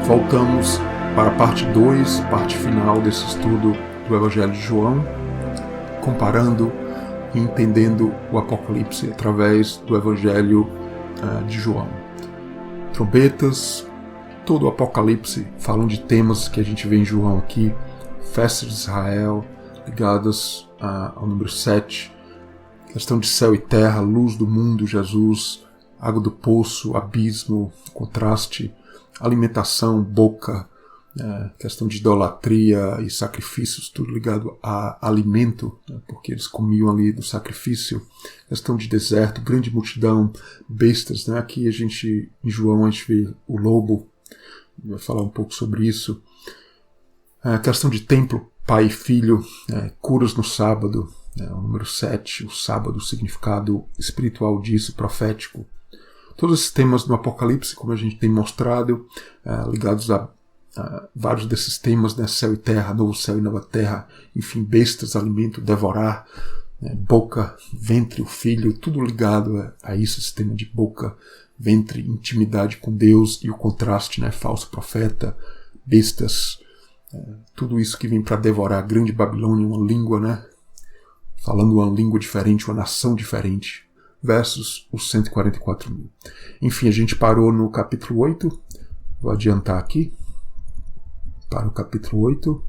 Voltamos para a parte 2, parte final desse estudo do Evangelho de João, comparando e entendendo o Apocalipse através do Evangelho de João. Trombetas, todo o Apocalipse falam de temas que a gente vê em João aqui, festas de Israel, ligadas ao número 7, questão de céu e terra, luz do mundo, Jesus, água do poço, abismo, contraste, alimentação, boca, questão de idolatria e sacrifícios, tudo ligado a alimento, porque eles comiam ali do sacrifício, questão de deserto, grande multidão, bestas, aqui em João a gente vê o lobo, vai falar um pouco sobre isso, questão de templo, pai e filho, curas no sábado, o número 7, o sábado, o significado espiritual disso, profético. Todos esses temas do Apocalipse, como a gente tem mostrado, ligados a vários desses temas, céu e terra, novo céu e nova terra, enfim, bestas, alimento, devorar, boca, ventre, o filho, tudo ligado a isso, esse tema de boca, ventre, intimidade com Deus e o contraste, falso profeta, bestas, tudo isso que vem para devorar a grande Babilônia, uma língua, falando uma língua diferente, uma nação diferente, versus os 144 mil. Enfim, a gente parou no capítulo 8, vou adiantar aqui, para o capítulo 8,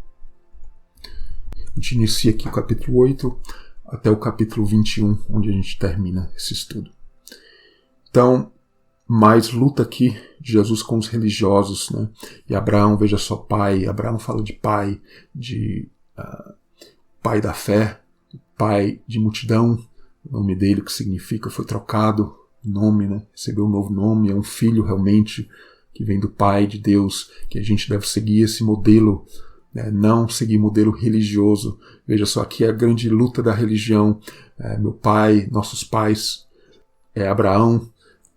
a gente inicia aqui o capítulo 8 até o capítulo 21, onde a gente termina esse estudo. Então, mais luta aqui de Jesus com os religiosos, E Abraão, veja só, pai, Abraão fala de pai, de pai da fé, pai de multidão, o nome dele, que significa, foi trocado o nome, recebeu um novo nome, é um filho realmente, que vem do Pai de Deus, que a gente deve seguir esse modelo, não seguir modelo religioso. Veja só, aqui é a grande luta da religião, meu pai, nossos pais, é Abraão,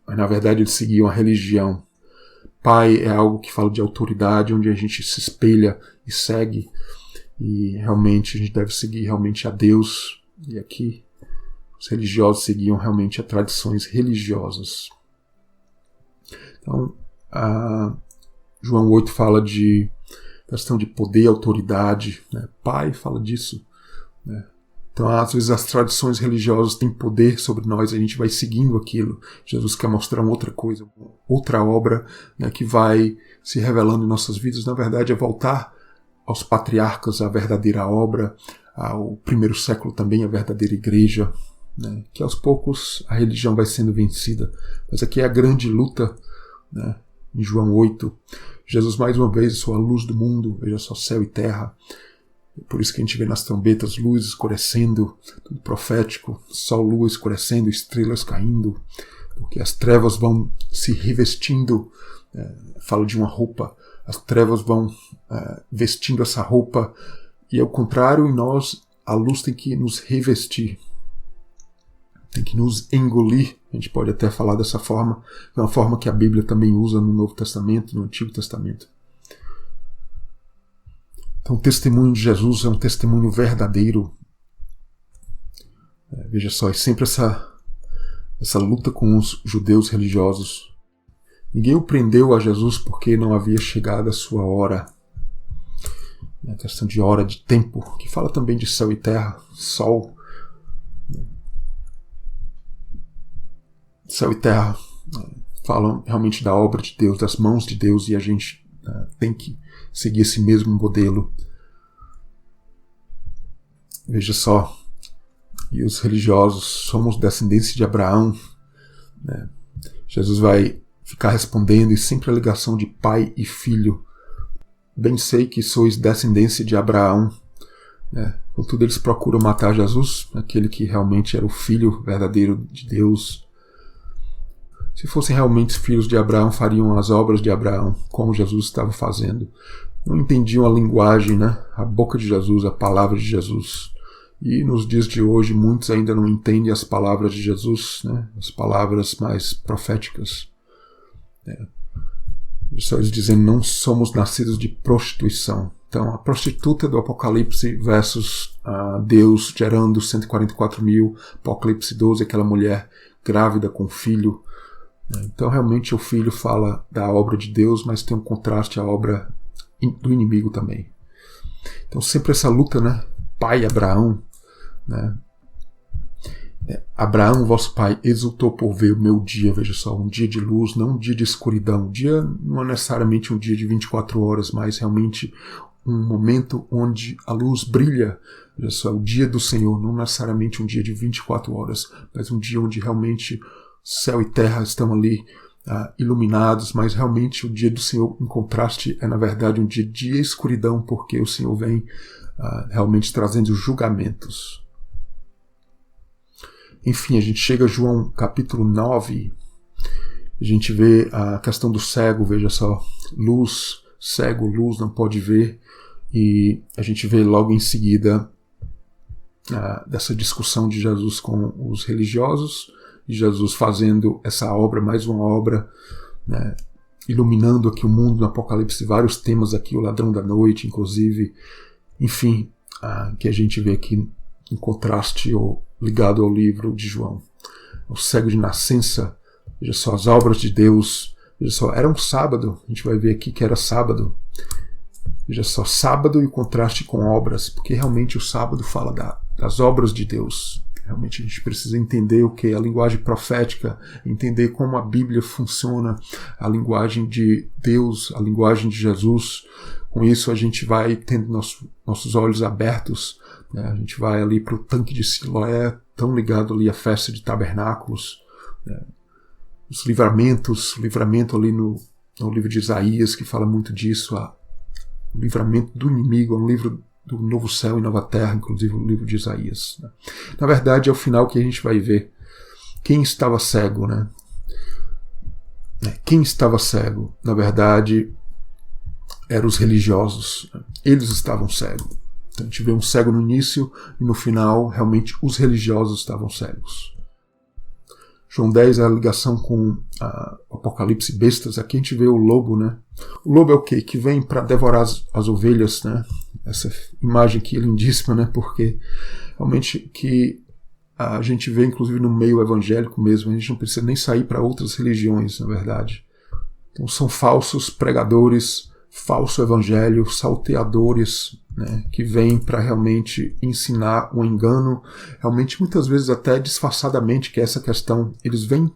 mas na verdade eles seguiam a religião. Pai é algo que fala de autoridade, onde a gente se espelha e segue, e realmente a gente deve seguir realmente a Deus, e aqui os religiosos seguiam realmente a tradições religiosas. Então, João 8 fala de questão de poder, autoridade, Pai fala disso. Então, às vezes as tradições religiosas têm poder sobre nós, a gente vai seguindo aquilo. Jesus quer mostrar uma outra coisa, outra obra que vai se revelando em nossas vidas. Na verdade, é voltar aos patriarcas, a verdadeira obra, ao primeiro século também, a verdadeira igreja, que aos poucos a religião vai sendo vencida. Mas aqui é a grande luta, em João 8, Jesus mais uma vez, sua luz do mundo, veja só, céu e terra. Por isso que a gente vê nas trombetas luz escurecendo, tudo profético, sol, lua escurecendo, estrelas caindo, porque as trevas vão se revestindo, fala de uma roupa, as trevas vão vestindo essa roupa, e ao contrário, em nós, a luz tem que nos revestir, tem que nos engolir, a gente pode até falar dessa forma, é uma forma que a Bíblia também usa no Novo Testamento, no Antigo Testamento. Então o testemunho de Jesus é um testemunho verdadeiro. Veja só, é sempre essa luta com os judeus religiosos. Ninguém o prendeu a Jesus porque não havia chegado a sua hora. A questão de hora, de tempo, que fala também de céu e terra, sol. Céu e terra falam realmente da obra de Deus, das mãos de Deus, e a gente tem que seguir esse mesmo modelo. Veja só, e os religiosos somos descendentes de Abraão. Jesus vai ficar respondendo, e sempre a ligação de pai e filho. Bem sei que sois descendência de Abraão. Contudo, eles procuram matar Jesus, aquele que realmente era o filho verdadeiro de Deus. Se fossem realmente filhos de Abraão, fariam as obras de Abraão, como Jesus estava fazendo. Não entendiam a linguagem, a boca de Jesus, a palavra de Jesus. E nos dias de hoje, muitos ainda não entendem as palavras de Jesus, as palavras mais proféticas. Só eles dizendo, não somos nascidos de prostituição. Então, a prostituta do Apocalipse versus Deus gerando 144 mil, Apocalipse 12, aquela mulher grávida com filho, Então realmente o filho fala da obra de Deus, mas tem um contraste à obra do inimigo também. Então sempre essa luta, né? Pai Abraão, né? Abraão, vosso pai, exultou por ver o meu dia, veja só, um dia de luz, não um dia de escuridão. Um dia não é necessariamente um dia de 24 horas, mas realmente um momento onde a luz brilha. Veja só, o dia do Senhor, não necessariamente um dia de 24 horas, mas um dia onde realmente céu e terra estão ali iluminados, mas realmente o dia do Senhor, em contraste, é na verdade um dia de escuridão, porque o Senhor vem realmente trazendo julgamentos. Enfim, a gente chega a João capítulo 9, a gente vê a questão do cego, veja só, luz, cego, luz, não pode ver, e a gente vê logo em seguida dessa discussão de Jesus com os religiosos, de Jesus fazendo essa obra, mais uma obra, né, iluminando aqui o mundo no Apocalipse, vários temas aqui, o ladrão da noite, inclusive, enfim, que a gente vê aqui em contraste ou ligado ao livro de João. O cego de nascença, veja só, as obras de Deus, veja só, era um sábado, a gente vai ver aqui que era sábado, veja só, sábado e o contraste com obras, porque realmente o sábado fala das obras de Deus. Realmente a gente precisa entender o que é a linguagem profética, entender como a Bíblia funciona, a linguagem de Deus, a linguagem de Jesus. Com isso a gente vai tendo nossos olhos abertos, né? A gente vai ali para o tanque de Siloé, tão ligado ali à festa de tabernáculos, né? Os livramentos, o livramento ali no livro de Isaías, que fala muito disso, o livramento do inimigo, é um livro do novo céu e nova terra, inclusive o livro de Isaías, né? Na verdade, é o final que a gente vai ver. Quem estava cego, né? Quem estava cego, na verdade, eram os religiosos. Eles estavam cegos. Então, a gente vê um cego no início e no final, realmente, os religiosos estavam cegos. João 10 é a ligação com o Apocalipse bestas. Aqui a gente vê o lobo, né? O lobo é o quê? Que vem para devorar as ovelhas, né? Essa imagem aqui é lindíssima, né? Porque realmente que a gente vê, inclusive no meio evangélico mesmo, a gente não precisa nem sair para outras religiões, na verdade. Então são falsos pregadores, falso evangelho, salteadores, né, que vêm para realmente ensinar um engano, realmente muitas vezes até disfarçadamente, que é essa questão. Eles vêm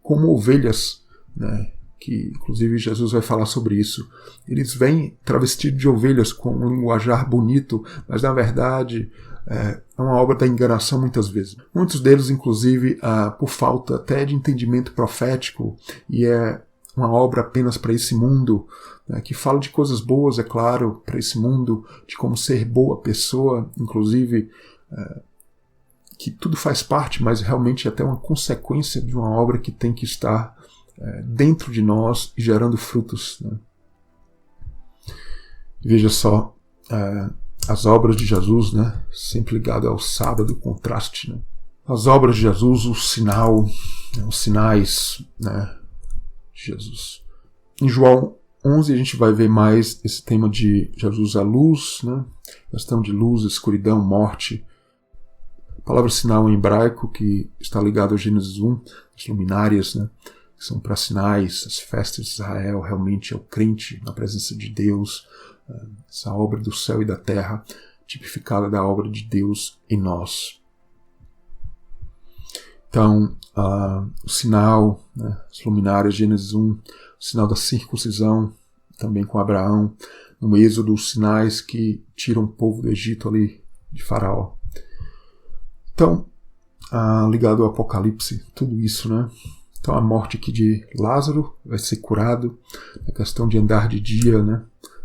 como ovelhas, né, que inclusive Jesus vai falar sobre isso. Eles vêm travestidos de ovelhas com um linguajar bonito, mas na verdade é uma obra da enganação muitas vezes. Muitos deles, inclusive, por falta até de entendimento profético, e é uma obra apenas para esse mundo, né, que fala de coisas boas, é claro, para esse mundo, de como ser boa pessoa, inclusive, que tudo faz parte, mas realmente é até uma consequência de uma obra que tem que estar dentro de nós e gerando frutos, né? Veja só, as obras de Jesus, né, sempre ligado ao sábado, o contraste, né? As obras de Jesus, o sinal, né, os sinais, né, de Jesus. Em João 11 a gente vai ver mais esse tema de Jesus a luz, né? Questão de luz, escuridão, morte. A palavra sinal em hebraico, que está ligado a Gênesis 1, as luminárias, né, que são para sinais, as festas de Israel, realmente é o crente na presença de Deus, essa obra do céu e da terra, tipificada da obra de Deus em nós. Então, o sinal, né, as luminárias, Gênesis 1, o sinal da circuncisão, também com Abraão, no Êxodo, os sinais que tiram o povo do Egito ali, de Faraó. Então, ligado ao Apocalipse, tudo isso, né? Então, a morte aqui de Lázaro vai ser curado, a questão de andar de dia, né,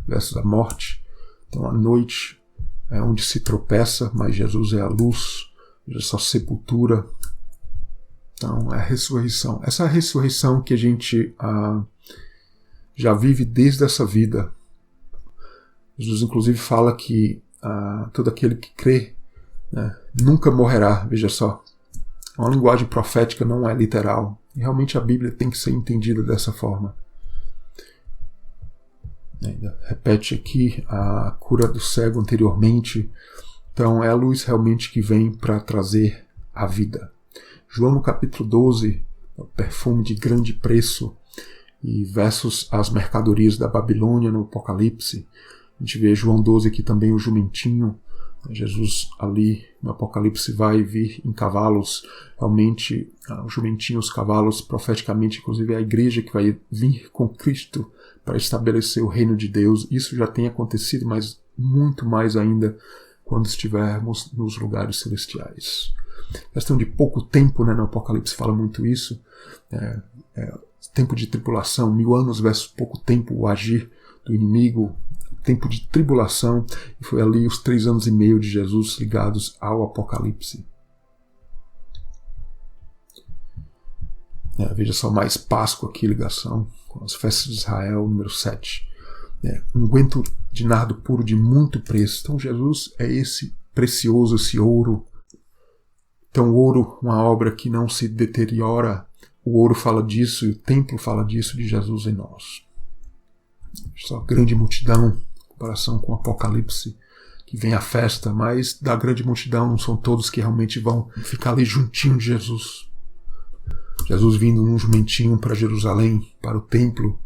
versus a morte. Então, a noite é onde se tropeça, mas Jesus é a luz, Jesus é a sepultura. Então, é a ressurreição. Essa é a ressurreição que a gente já vive desde essa vida. Jesus, inclusive, fala que todo aquele que crê, né, nunca morrerá. Veja só. Uma linguagem profética, não é literal. E realmente a Bíblia tem que ser entendida dessa forma. Ainda repete aqui a cura do cego anteriormente. Então, é a luz realmente que vem para trazer a vida. João, no capítulo 12, o perfume de grande preço, e versus as mercadorias da Babilônia no Apocalipse. A gente vê João 12 aqui também, o jumentinho. Jesus ali no Apocalipse vai vir em cavalos. Realmente, o jumentinho, os cavalos, profeticamente, inclusive a igreja que vai vir com Cristo para estabelecer o reino de Deus. Isso já tem acontecido, mas muito mais ainda quando estivermos nos lugares celestiais. Questão de pouco tempo, né, no Apocalipse fala muito isso. Tempo de tribulação, 1000 anos versus pouco tempo, o agir do inimigo, tempo de tribulação, e foi ali os 3 anos e meio de Jesus ligados ao Apocalipse. Veja só, mais Páscoa aqui, ligação com as festas de Israel, número 7. Unguento de nardo puro de muito preço. Então Jesus é esse precioso, esse ouro. Então o ouro, uma obra que não se deteriora. O ouro fala disso e o templo fala disso, de Jesus em nós. Só grande multidão, em comparação com o Apocalipse, que vem a festa, mas da grande multidão não são todos que realmente vão ficar ali juntinho de Jesus. Jesus vindo num jumentinho para Jerusalém, para o templo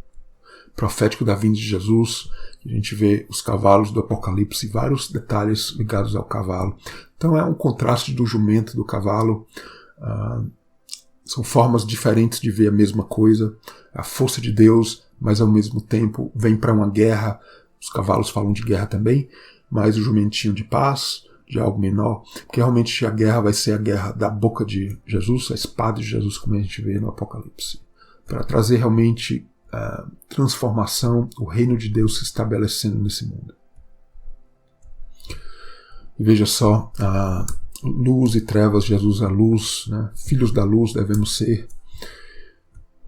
profético da vinda de Jesus. A gente vê os cavalos do Apocalipse, vários detalhes ligados ao cavalo. Então é um contraste do jumento, do cavalo. São formas diferentes de ver a mesma coisa. A força de Deus, mas ao mesmo tempo vem para uma guerra. Os cavalos falam de guerra também, mas o jumentinho de paz, de algo menor, porque realmente a guerra vai ser a guerra da boca de Jesus, a espada de Jesus, como a gente vê no Apocalipse, para trazer realmente a transformação, o reino de Deus se estabelecendo nesse mundo. E veja só, luz e trevas, Jesus é luz, né? Filhos da luz devemos ser.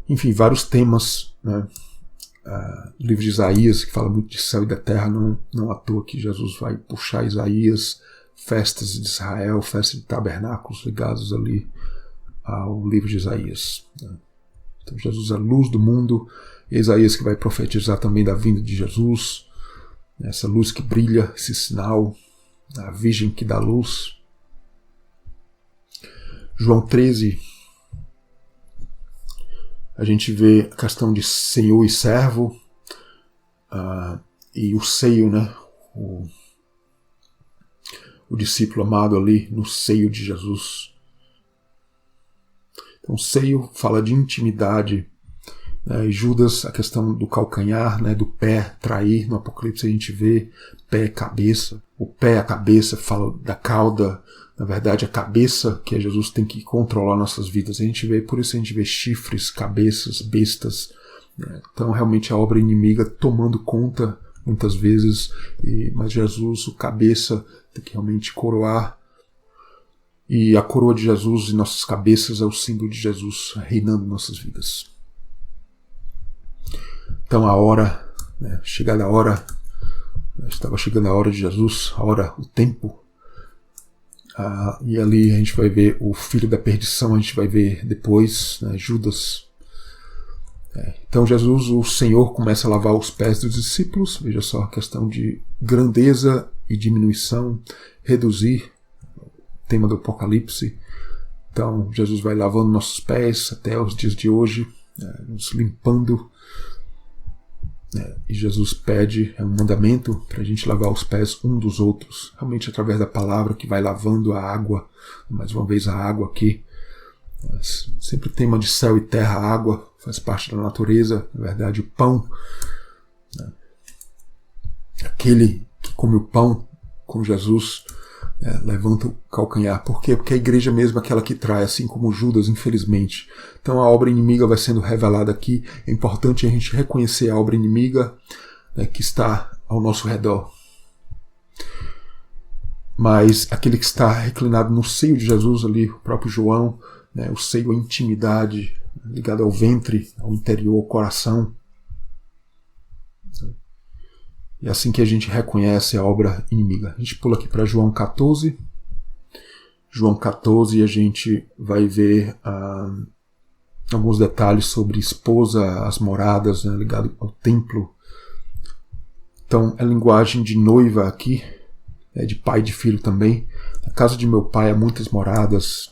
Enfim, vários temas, né? O livro de Isaías, que fala muito de céu e da terra, não à toa que Jesus vai puxar Isaías, festas de Israel, festas de tabernáculos ligados ali ao livro de Isaías. Né? Então Jesus é a luz do mundo, e Isaías que vai profetizar também da vinda de Jesus, essa luz que brilha, esse sinal, a virgem que dá luz. João 13, a gente vê a questão de senhor e servo, e o seio, né? O discípulo amado ali no seio de Jesus. Então, seio fala de intimidade, né? E Judas, a questão do calcanhar, né? Do pé, trair. No Apocalipse a gente vê pé, cabeça. O pé, a cabeça, fala da cauda. Na verdade, a cabeça que é Jesus tem que controlar nossas vidas. A gente vê, por isso a gente vê chifres, cabeças, bestas. Né? Então, realmente a obra inimiga tomando conta muitas vezes, mas Jesus, o cabeça, tem que realmente coroar. E a coroa de Jesus em nossas cabeças é o símbolo de Jesus reinando em nossas vidas. Então a hora, né, chegada a hora, estava chegando a hora de Jesus, a hora, o tempo. E ali a gente vai ver o filho da perdição, a gente vai ver depois, né, Judas. Então Jesus, o Senhor, começa a lavar os pés dos discípulos. Veja só a questão de grandeza e diminuição, reduzir, o tema do Apocalipse. Então Jesus vai lavando nossos pés até os dias de hoje, nos limpando. E Jesus pede, é um mandamento para a gente lavar os pés um dos outros, realmente através da palavra que vai lavando a água. Mais uma vez a água aqui, sempre tema de céu e terra, a água faz parte da natureza, na verdade o pão, né? Aquele que come o pão com Jesus, levanta o calcanhar. Por quê? Porque a igreja mesmo é aquela que trai, assim como Judas, infelizmente. Então a obra inimiga vai sendo revelada aqui. É importante a gente reconhecer a obra inimiga, né, que está ao nosso redor. Mas aquele que está reclinado no seio de Jesus ali, o próprio João, né, o seio, a intimidade, ligado ao ventre, ao interior, ao coração. E é assim que a gente reconhece a obra inimiga. A gente pula aqui para João 14. João 14, e a gente vai ver alguns detalhes sobre esposa, as moradas, né, ligado ao templo. Então, é linguagem de noiva aqui, de pai e de filho também. Na casa de meu pai há muitas moradas.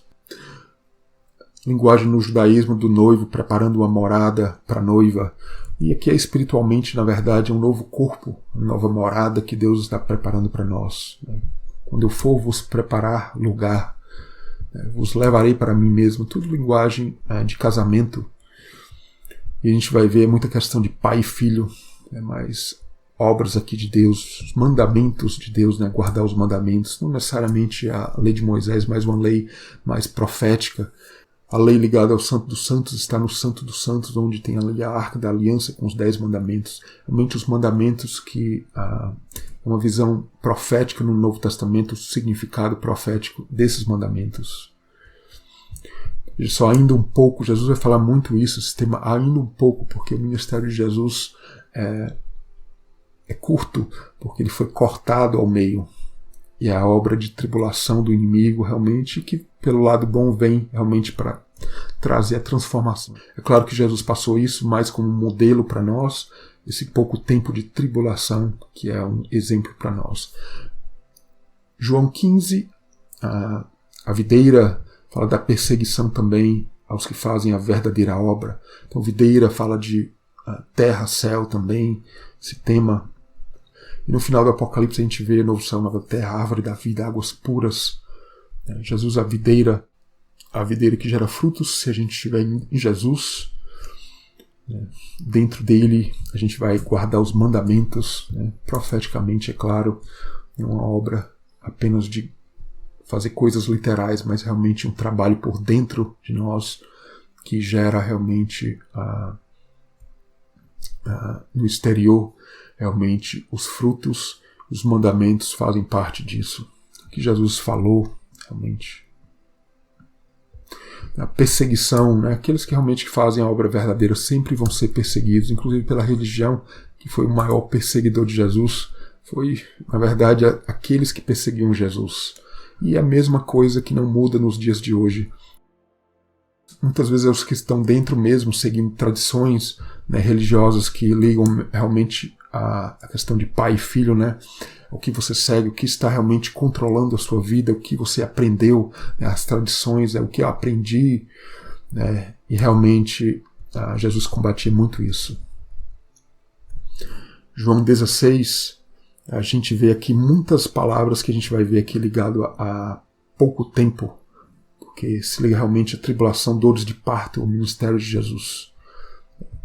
linguagem no judaísmo do noivo preparando uma morada para a noiva. E aqui é espiritualmente, na verdade, um novo corpo, uma nova morada que Deus está preparando para nós. Quando eu for vos preparar lugar, vos levarei para mim mesmo. Tudo linguagem de casamento. E a gente vai ver muita questão de pai e filho, mas obras aqui de Deus, os mandamentos de Deus, guardar os mandamentos, não necessariamente a lei de Moisés, mas uma lei mais profética. A lei ligada ao Santo dos Santos está no Santo dos Santos, onde tem ali a Arca da Aliança com os 10 mandamentos. Realmente os mandamentos que é uma visão profética no Novo Testamento, o significado profético desses mandamentos. Veja só, ainda um pouco, Jesus vai falar muito isso, esse tema ainda um pouco, porque o ministério de Jesus é curto, porque ele foi cortado ao meio. E é a obra de tribulação do inimigo, realmente, que pelo lado bom vem realmente para trazer a transformação. É claro que Jesus passou isso mais como um modelo para nós, esse pouco tempo de tribulação, que é um exemplo para nós. João 15, a videira fala da perseguição também aos que fazem a verdadeira obra. Então, videira fala de terra, céu também, esse tema. E no final do Apocalipse a gente vê novo céu, nova terra, árvore da vida, águas puras. Jesus, a videira que gera frutos, se a gente estiver em Jesus, dentro dele a gente vai guardar os mandamentos, profeticamente, é claro, não é uma obra apenas de fazer coisas literais, mas realmente um trabalho por dentro de nós que gera realmente no exterior, realmente os frutos, os mandamentos fazem parte disso. O que Jesus falou, realmente. A perseguição, aqueles que realmente fazem a obra verdadeira sempre vão ser perseguidos, inclusive pela religião, que foi o maior perseguidor de Jesus, foi, na verdade, aqueles que perseguiam Jesus. E é a mesma coisa que não muda nos dias de hoje. Muitas vezes é os que estão dentro mesmo, seguindo tradições religiosas que ligam realmente a questão de pai e filho, o que você segue, o que está realmente controlando a sua vida, o que você aprendeu, as tradições, o que eu aprendi, e realmente Jesus combatia muito isso. João 16, a gente vê aqui muitas palavras que a gente vai ver aqui ligado a pouco tempo, porque se liga realmente a tribulação, dores de parto, o ministério de Jesus.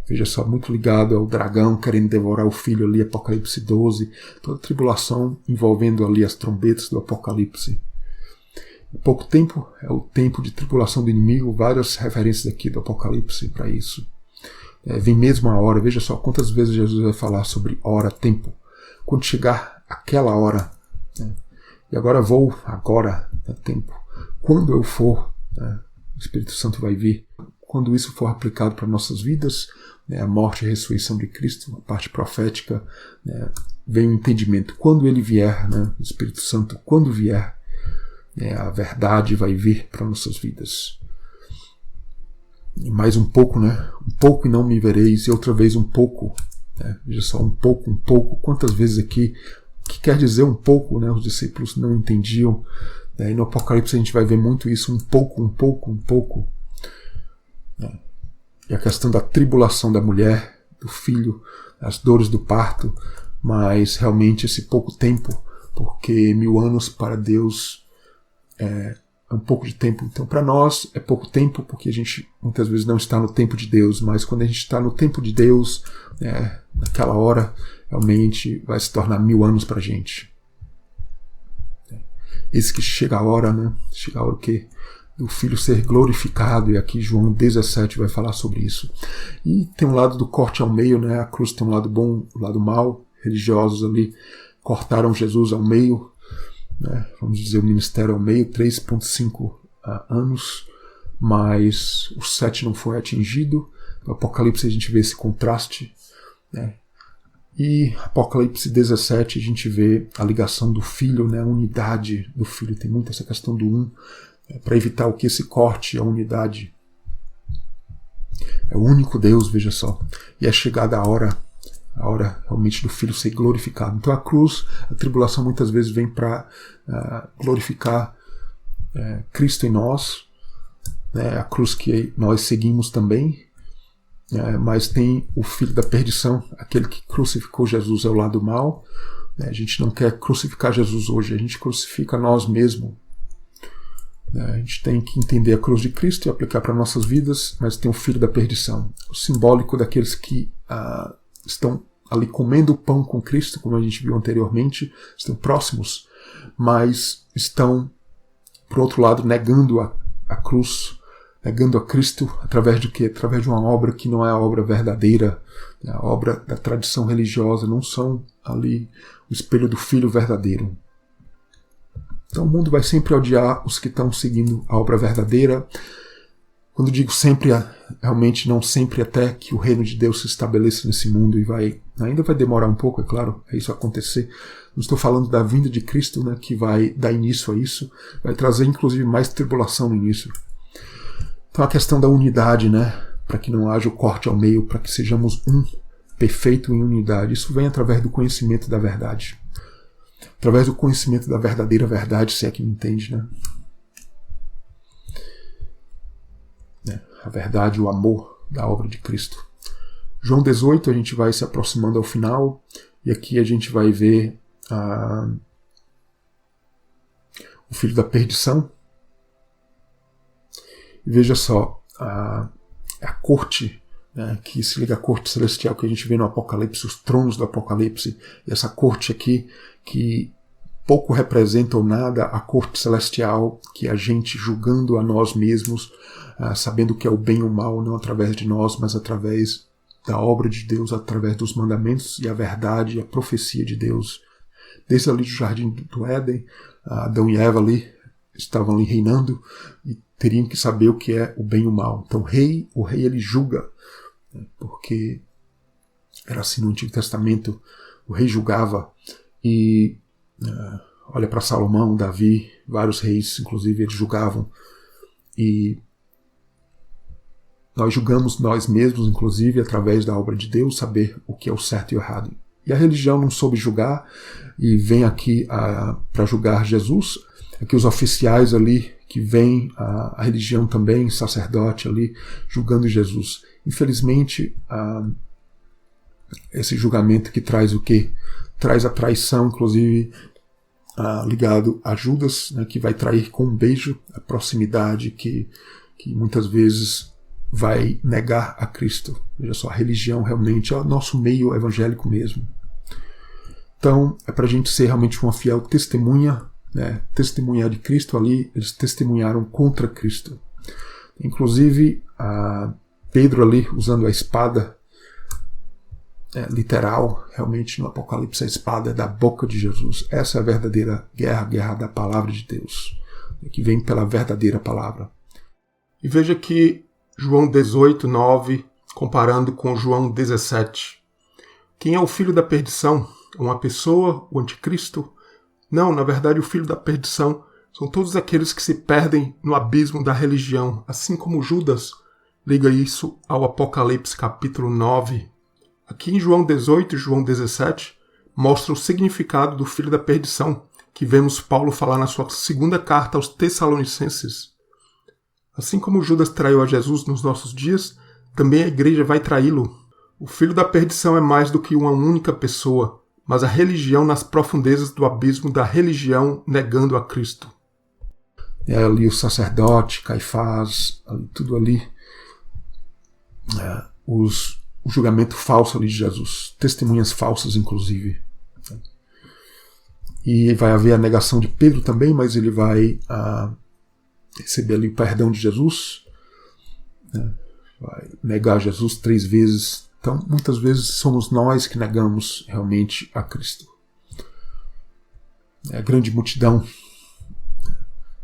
Veja só, muito ligado ao dragão querendo devorar o filho ali, Apocalipse 12, toda a tribulação envolvendo ali as trombetas do Apocalipse. Em pouco tempo é o tempo de tribulação do inimigo, várias referências aqui do Apocalipse para isso. Vem mesmo a hora, veja só quantas vezes Jesus vai falar sobre hora, tempo. Quando chegar aquela hora, e agora vou, agora é tempo. Quando eu for, o Espírito Santo vai vir. Quando isso for aplicado para nossas vidas, a morte e a ressurreição de Cristo, a parte profética, vem o entendimento. Quando ele vier, o Espírito Santo, quando vier, a verdade vai vir para nossas vidas. E mais um pouco, um pouco e não me vereis, e outra vez um pouco. Veja só, um pouco. Quantas vezes aqui, o que quer dizer um pouco, os discípulos não entendiam. E no Apocalipse a gente vai ver muito isso, um pouco. E a questão da tribulação da mulher, do filho, as dores do parto, mas realmente esse pouco tempo, porque 1000 anos para Deus é um pouco de tempo. Então para nós é pouco tempo, porque a gente muitas vezes não está no tempo de Deus, mas quando a gente está no tempo de Deus, naquela hora, realmente vai se tornar 1000 anos para a gente. Eis que chega a hora, chega a hora o quê? Do Filho ser glorificado, e aqui João 17 vai falar sobre isso. E tem um lado do corte ao meio, a cruz tem um lado bom, um lado mau, religiosos ali cortaram Jesus ao meio, vamos dizer o ministério ao meio, 3,5 anos, mas o 7 não foi atingido. No Apocalipse a gente vê esse contraste, E Apocalipse 17 a gente vê a ligação do Filho, a unidade do Filho, tem muito essa questão do um, para evitar o que esse corte, a unidade. É o único Deus, veja só. E é chegada a hora realmente do Filho ser glorificado. Então a cruz, a tribulação muitas vezes vem para glorificar Cristo em nós, né, a cruz que nós seguimos também, mas tem o filho da perdição, aquele que crucificou Jesus, é o lado mal. A gente não quer crucificar Jesus hoje, a gente crucifica nós mesmos. A gente tem que entender a cruz de Cristo e aplicar para nossas vidas, mas tem o filho da perdição, o simbólico daqueles que estão ali comendo o pão com Cristo, como a gente viu anteriormente, estão próximos, mas estão, por outro lado, negando a cruz, negando a Cristo, através de quê? Através de uma obra que não é a obra verdadeira, a obra da tradição religiosa, não são ali o espelho do Filho verdadeiro. Então o mundo vai sempre odiar os que estão seguindo a obra verdadeira. Quando digo sempre, realmente não sempre, até que o reino de Deus se estabeleça nesse mundo, e ainda vai demorar um pouco, é claro, é isso acontecer. Não estou falando da vinda de Cristo, né, que vai dar início a isso, vai trazer inclusive mais tribulação no início. Então a questão da unidade, né, para que não haja o corte ao meio, para que sejamos perfeito em unidade, isso vem através do conhecimento da verdade. Através do conhecimento da verdadeira verdade, se é que me entende, né? A verdade, o amor da obra de Cristo. João 18, a gente vai se aproximando ao final, e aqui a gente vai ver o filho da perdição. E veja só, a corte, né, que se liga à corte celestial que a gente vê no Apocalipse, os tronos do Apocalipse, e essa corte aqui que pouco representa ou nada a corte celestial, que é a gente julgando a nós mesmos, sabendo o que é o bem e o mal, não através de nós, mas através da obra de Deus, através dos mandamentos e a verdade e a profecia de Deus. Desde ali do jardim do Éden, Adão e Eva ali estavam ali reinando e teriam que saber o que é o bem e o mal. Então o rei ele julga, porque era assim no Antigo Testamento, o rei julgava. E olha para Salomão, Davi, vários reis, inclusive, eles julgavam. E nós julgamos nós mesmos, inclusive, através da obra de Deus, saber o que é o certo e o errado. E a religião não soube julgar, e vem aqui para julgar Jesus. Aqui os oficiais ali, que vem a religião também, sacerdote ali, julgando Jesus. Infelizmente, esse julgamento que traz o quê? Traz a traição, inclusive, ligado a Judas, né, que vai trair com um beijo, a proximidade que muitas vezes vai negar a Cristo. Veja só, a religião realmente é o nosso meio evangélico mesmo. Então, é para a gente ser realmente uma fiel testemunha, né, testemunhar de Cristo ali. Eles testemunharam contra Cristo. Inclusive, Pedro ali, usando a espada, literal, realmente no Apocalipse a espada é da boca de Jesus. Essa é a verdadeira guerra, a guerra da palavra de Deus, que vem pela verdadeira palavra. E veja que João 18, 9, comparando com João 17. Quem é o filho da perdição? Uma pessoa, o anticristo? Não, na verdade o filho da perdição são todos aqueles que se perdem no abismo da religião, assim como Judas. Liga isso ao Apocalipse capítulo 9. Aqui em João 18 e João 17 mostra o significado do filho da perdição, que vemos Paulo falar na sua segunda carta aos Tessalonicenses. Assim como Judas traiu a Jesus nos nossos dias, também a igreja vai traí-lo. O filho da perdição é mais do que uma única pessoa, mas a religião nas profundezas do abismo da religião negando a Cristo. É ali o sacerdote, Caifás, tudo ali. O julgamento falso ali de Jesus, testemunhas falsas inclusive. E vai haver a negação de Pedro também, mas ele vai receber ali o perdão de Jesus, vai negar Jesus 3 vezes. Então muitas vezes somos nós que negamos realmente a Cristo. É a grande multidão,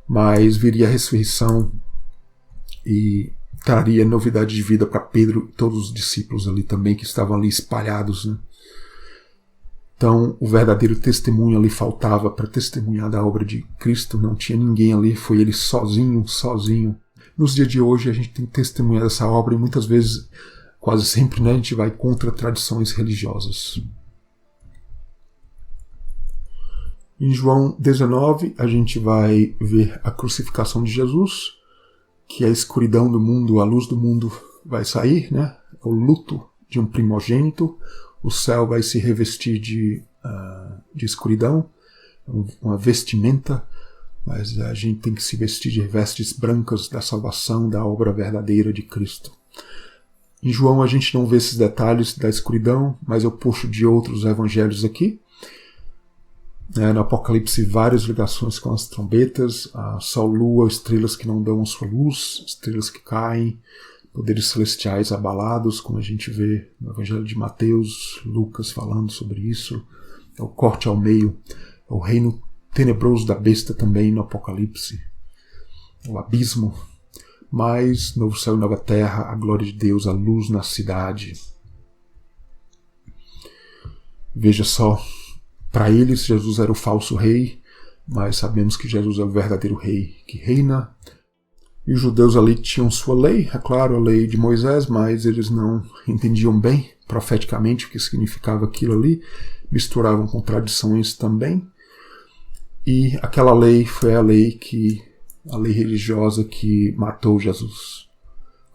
mas viria a ressurreição e traria novidade de vida para Pedro e todos os discípulos ali também, que estavam ali espalhados, né? Então, o verdadeiro testemunho ali faltava para testemunhar da obra de Cristo, não tinha ninguém ali, foi ele sozinho. Nos dias de hoje, a gente tem testemunhado essa obra e muitas vezes, quase sempre, né, a gente vai contra tradições religiosas. Em João 19, a gente vai ver a crucificação de Jesus, que a escuridão do mundo, a luz do mundo vai sair, né? É o luto de um primogênito, o céu vai se revestir de escuridão, uma vestimenta, mas a gente tem que se vestir de vestes brancas da salvação, da obra verdadeira de Cristo. Em João a gente não vê esses detalhes da escuridão, mas eu puxo de outros evangelhos aqui. No Apocalipse, várias ligações com as trombetas, sol, lua, estrelas que não dão a sua luz, estrelas que caem, poderes celestiais abalados, como a gente vê no Evangelho de Mateus, Lucas falando sobre isso. É o corte ao meio, é o reino tenebroso da besta também no Apocalipse, o abismo. Mas, novo céu e nova terra, a glória de Deus, a luz na cidade. Veja só, para eles Jesus era o falso rei, mas sabemos que Jesus é o verdadeiro rei que reina. E os judeus ali tinham sua lei, é claro, a lei de Moisés, mas eles não entendiam bem profeticamente o que significava aquilo ali, misturavam com tradições também. E aquela lei foi a lei religiosa que matou Jesus.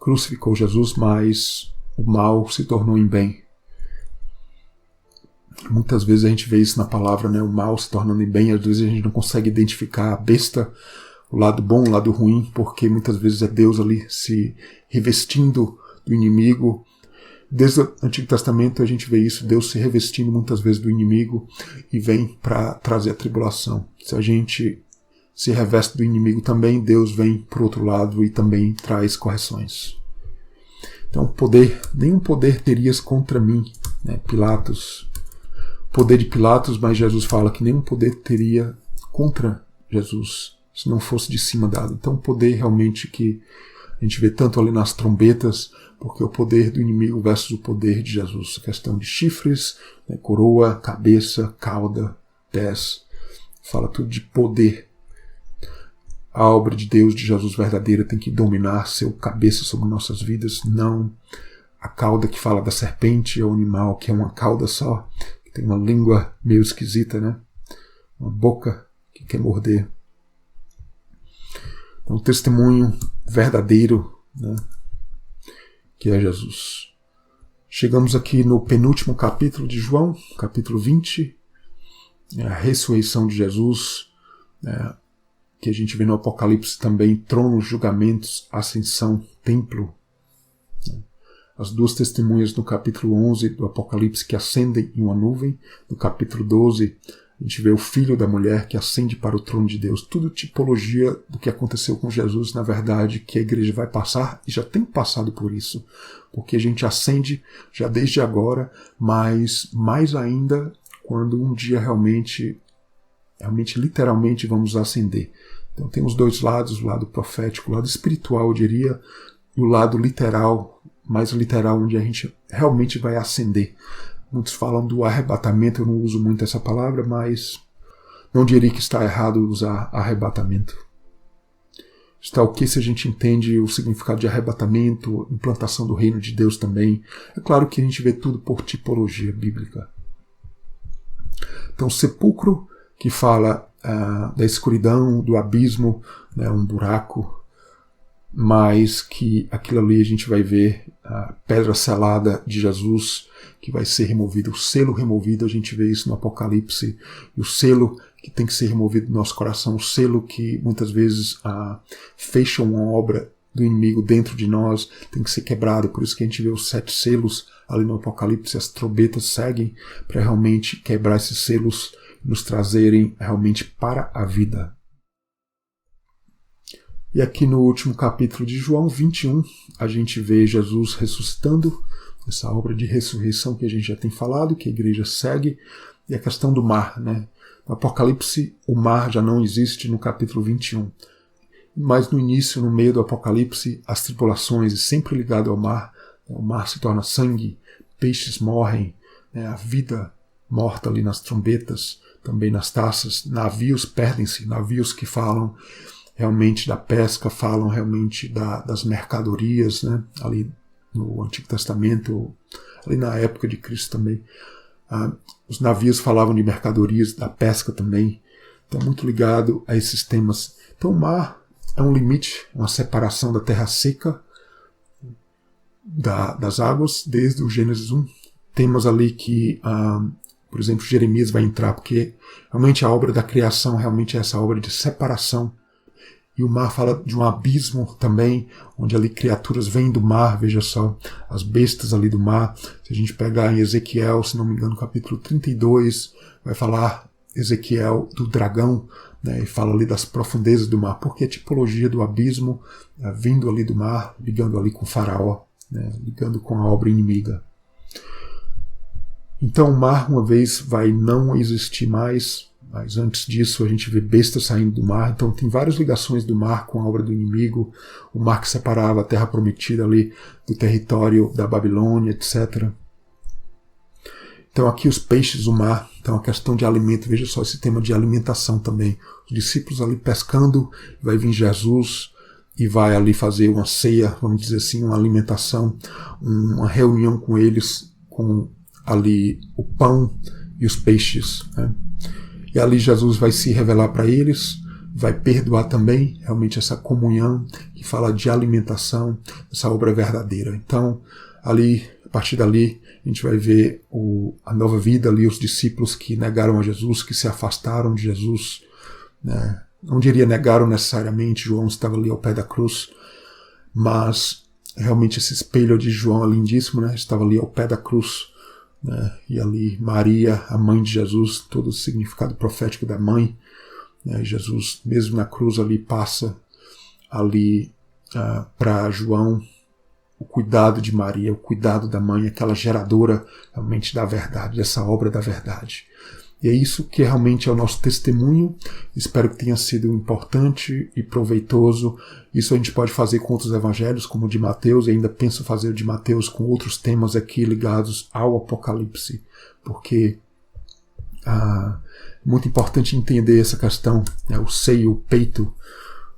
Crucificou Jesus, mas o mal se tornou em bem. Muitas vezes a gente vê isso na palavra, né? O mal se tornando em bem. Às vezes a gente não consegue identificar a besta, o lado bom, o lado ruim, porque muitas vezes é Deus ali se revestindo do inimigo. Desde o Antigo Testamento a gente vê isso, Deus se revestindo muitas vezes do inimigo e vem para trazer a tribulação. Se a gente se reveste do inimigo também, Deus vem por outro lado e também traz correções. Então, nenhum poder terias contra mim, né? Pilatos, poder de Pilatos, mas Jesus fala que nenhum poder teria contra Jesus, se não fosse de cima dado. Então, o poder realmente que a gente vê tanto ali nas trombetas, porque o poder do inimigo versus o poder de Jesus. A questão de chifres, né? Coroa, cabeça, cauda, pés, fala tudo de poder. A obra de Deus, de Jesus verdadeira, tem que dominar seu cabeça sobre nossas vidas, não a cauda que fala da serpente, ou animal que é uma cauda só, que tem uma língua meio esquisita, né? Uma boca que quer morder. Então, um testemunho verdadeiro, né? Que é Jesus. Chegamos aqui no penúltimo capítulo de João, capítulo 20, a ressurreição de Jesus, que a gente vê no Apocalipse também, tronos, julgamentos, ascensão, templo. As duas testemunhas no capítulo 11 do Apocalipse que ascendem em uma nuvem. No capítulo 12, a gente vê o filho da mulher que ascende para o trono de Deus. Tudo tipologia do que aconteceu com Jesus, na verdade, que a igreja vai passar e já tem passado por isso. Porque a gente ascende já desde agora, mas mais ainda quando um dia realmente literalmente vamos ascender. Então tem os dois lados, o lado profético, o lado espiritual, eu diria, e o lado literal, mais literal, onde a gente realmente vai ascender. Muitos falam do arrebatamento, eu não uso muito essa palavra, mas não diria que está errado usar arrebatamento. Está ok se a gente entende o significado de arrebatamento, implantação do reino de Deus também. É claro que a gente vê tudo por tipologia bíblica. Então, sepulcro, que fala da escuridão, do abismo, né, um buraco, mas que aquilo ali a gente vai ver a pedra selada de Jesus, que vai ser removido, o selo removido, a gente vê isso no Apocalipse, e o selo que tem que ser removido do nosso coração, o selo que muitas vezes fecha uma obra do inimigo dentro de nós, tem que ser quebrado, por isso que a gente vê os 7 selos ali no Apocalipse, as trombetas seguem para realmente quebrar esses selos, nos trazerem realmente para a vida. E aqui no último capítulo de João 21, a gente vê Jesus ressuscitando, essa obra de ressurreição que a gente já tem falado, que a igreja segue, e a questão do mar, né? No Apocalipse, o mar já não existe no capítulo 21. Mas no início, no meio do Apocalipse, as tribulações, e sempre ligado ao mar, o mar se torna sangue, peixes morrem, né? A vida morta ali nas trombetas, também nas taças, navios perdem-se, navios que falam realmente da pesca, falam realmente das mercadorias, né? Ali no Antigo Testamento, ali na época de Cristo também. Os navios falavam de mercadorias, da pesca também. Então, muito ligado a esses temas. Então, o mar é um limite, uma separação da terra seca das águas, desde o Gênesis 1. Temos ali que, por exemplo, Jeremias vai entrar, porque realmente a obra da criação realmente é essa obra de separação. E o mar fala de um abismo também, onde ali criaturas vêm do mar, veja só, as bestas ali do mar. Se a gente pegar em Ezequiel, se não me engano, capítulo 32, vai falar Ezequiel do dragão, né, e fala ali das profundezas do mar, porque a tipologia do abismo, vindo ali do mar, ligando ali com o faraó, né, ligando com a obra inimiga. Então o mar, uma vez, vai não existir mais, mas antes disso a gente vê bestas saindo do mar, então tem várias ligações do mar com a obra do inimigo, o mar que separava a terra prometida ali do território da Babilônia, etc. Então aqui os peixes do mar, então a questão de alimento, veja só esse tema de alimentação também. Os discípulos ali pescando, vai vir Jesus e vai ali fazer uma ceia, vamos dizer assim, uma alimentação, uma reunião com eles, com ali o pão e os peixes, né? E ali Jesus vai se revelar para eles, vai perdoar também, realmente essa comunhão que fala de alimentação, essa obra verdadeira. Então, ali, a partir dali, a gente vai ver a nova vida ali, os discípulos que negaram a Jesus, que se afastaram de Jesus, né? Não diria negaram necessariamente, João estava ali ao pé da cruz, mas realmente esse espelho de João é lindíssimo, né? Estava ali ao pé da cruz, né? E ali Maria, a mãe de Jesus, todo o significado profético da mãe, né? Jesus mesmo na cruz ali passa ali para João o cuidado de Maria, o cuidado da mãe, aquela geradora realmente da verdade, dessa obra da verdade. E é isso que realmente é o nosso testemunho. Espero que tenha sido importante e proveitoso. Isso a gente pode fazer com outros evangelhos, como o de Mateus, e ainda penso fazer o de Mateus com outros temas aqui ligados ao Apocalipse, porque é muito importante entender essa questão, né, o seio, o peito,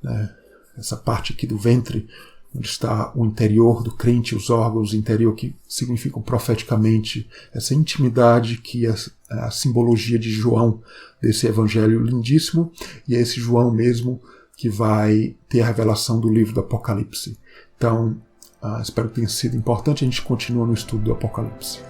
né, essa parte aqui do ventre, onde está o interior do crente, os órgãos do interior que significam profeticamente essa intimidade que é a simbologia de João, desse evangelho lindíssimo, e é esse João mesmo que vai ter a revelação do livro do Apocalipse. Então, espero que tenha sido importante. A gente continua no estudo do Apocalipse.